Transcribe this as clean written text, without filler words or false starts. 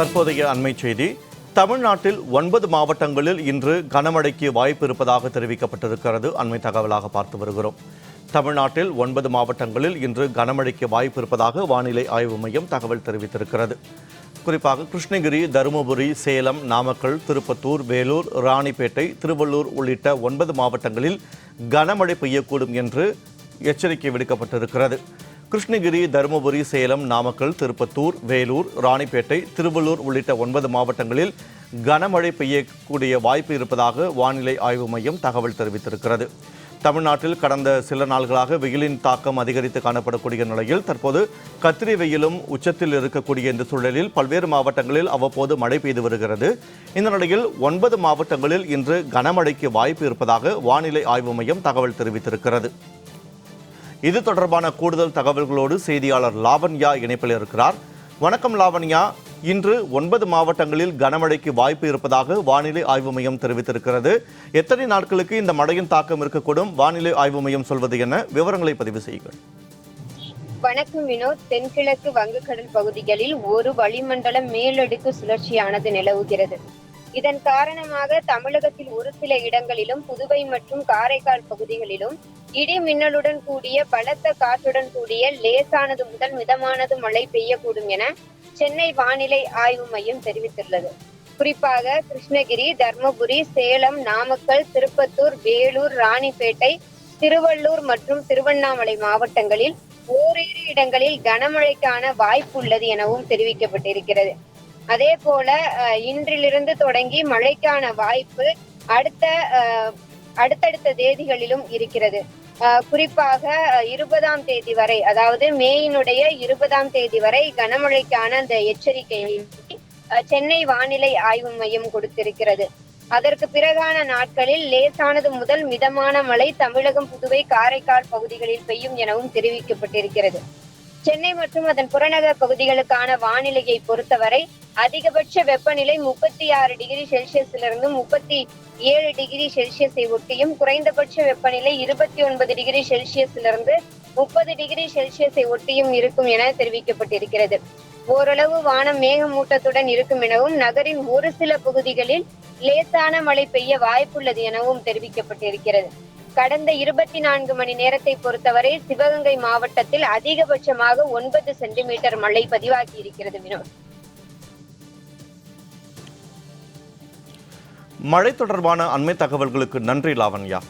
தற்போதைய அண்மை செய்தி. தமிழ்நாட்டில் 9 மாவட்டங்களில் இன்று கனமழைக்கு வாய்ப்பு இருப்பதாக தெரிவிக்கப்பட்டிருக்கிறது. அண்மை தகவலாக பார்த்து வருகிறோம். தமிழ்நாட்டில் 9 மாவட்டங்களில் இன்று கனமழைக்கு வாய்ப்பு இருப்பதாக வானிலை ஆய்வு மையம் தகவல் தெரிவித்திருக்கிறது. குறிப்பாக கிருஷ்ணகிரி, தருமபுரி, சேலம், நாமக்கல், திருப்பத்தூர், வேலூர், ராணிப்பேட்டை, திருவள்ளூர் உள்ளிட்ட 9 மாவட்டங்களில் கனமழை பெய்யக்கூடும் என்று எச்சரிக்கை விடுக்கப்பட்டிருக்கிறது. கிருஷ்ணகிரி, தருமபுரி, சேலம், நாமக்கல், திருப்பத்தூர், வேலூர், ராணிப்பேட்டை, திருவள்ளூர் உள்ளிட்ட 9 மாவட்டங்களில் கனமழை பெய்யக்கூடிய வாய்ப்பு இருப்பதாக வானிலை ஆய்வு மையம் தகவல் தெரிவித்திருக்கிறது. தமிழ்நாட்டில் கடந்த சில நாள்களாக வெயிலின் தாக்கம் அதிகரித்து காணப்படக்கூடிய நிலையில் தற்போது கத்திரி வெயிலும் உச்சத்தில் இருக்கக்கூடிய இந்த சூழலில் பல்வேறு மாவட்டங்களில் அவ்வப்போது மழை பெய்து வருகிறது. இந்த நிலையில் 9 மாவட்டங்களில் இன்று கனமழைக்கு வாய்ப்பு இருப்பதாக வானிலை ஆய்வு மையம் தகவல் தெரிவித்திருக்கிறது. இது தொடர்பான கூடுதல் தகவல்களோடு செய்தியாளர் லாவண்யா இணைப்பில் இருக்கிறார். வணக்கம் லாவண்யா. இன்று 9 மாவட்டங்களில் கனமழைக்கு வாய்ப்பு இருப்பதாக வானிலை ஆய்வு மையம் தெரிவித்திருக்கிறது. எத்தனை நாட்களுக்கு இந்த மழையின் தாக்கம் இருக்கக்கூடும்? வானிலை ஆய்வு மையம் சொல்வது என்ன? விவரங்களை பதிவு செய்யுங்கள். வணக்கம் வினோத். தென்கிழக்கு வங்கக்கடல் பகுதிகளில் ஒரு வளிமண்டல மேலடுக்கு சுழற்சியானது நிலவுகிறது. இதன் காரணமாக தமிழகத்தில் ஒரு சில இடங்களிலும், புதுவை மற்றும் காரைக்கால் பகுதிகளிலும் இடி மின்னலுடன் கூடிய பலத்த காற்றுடன் கூடிய லேசானது முதல் மிதமானது மழை பெய்யக்கூடும் என சென்னை வானிலை ஆய்வு மையம் தெரிவித்துள்ளது. குறிப்பாக கிருஷ்ணகிரி, தர்மபுரி, சேலம், நாமக்கல், திருப்பத்தூர், வேலூர், ராணிப்பேட்டை, திருவள்ளூர் மற்றும் திருவண்ணாமலை மாவட்டங்களில் ஓரிரு இடங்களில் கனமழைக்கான வாய்ப்பு உள்ளது எனவும் தெரிவிக்கப்பட்டிருக்கிறது. அதே போல இன்றிலிருந்து தொடங்கி மழைக்கான வாய்ப்பு அடுத்தடுத்த தேதிகளிலும் இருக்கிறது. குறிப்பாக 20ஆம் தேதி வரை, அதாவது மேயினுடைய 20ஆம் தேதி வரை கனமழைக்கான அந்த எச்சரிக்கையை சென்னை வானிலை ஆய்வு மையம் கொடுத்திருக்கிறது. அதற்கு பிறகான நாட்களில் லேசானது முதல் மிதமான மழை தமிழகம், புதுவை, காரைக்கால் பகுதிகளில் பெய்யும் எனவும் தெரிவிக்கப்பட்டிருக்கிறது. சென்னை மற்றும் அதன் புறநகர் பகுதிகளுக்கான வானிலையை பொறுத்தவரை அதிகபட்ச வெப்பநிலை 36 டிகிரி செல்சியஸிலிருந்து 37 டிகிரி செல்சியஸை ஒட்டியும், குறைந்தபட்ச வெப்பநிலை 29 டிகிரி செல்சியஸிலிருந்து 30 டிகிரி செல்சியஸை ஒட்டியும் இருக்கும் என தெரிவிக்கப்பட்டிருக்கிறது. ஓரளவு வானம் மேகமூட்டத்துடன் இருக்கும் எனவும், நகரின் ஒரு சில பகுதிகளில் லேசான மழை பெய்ய வாய்ப்புள்ளது எனவும் தெரிவிக்கப்பட்டிருக்கிறது. கடந்த 24 மணி நேரத்தை பொறுத்தவரை சிவகங்கை மாவட்டத்தில் அதிகபட்சமாக 9 சென்டிமீட்டர் மழை பதிவாகி இருக்கிறது. வினோத், மழை தொடர்பான அண்மை தகவல்களுக்கு நன்றி லாவண்யா.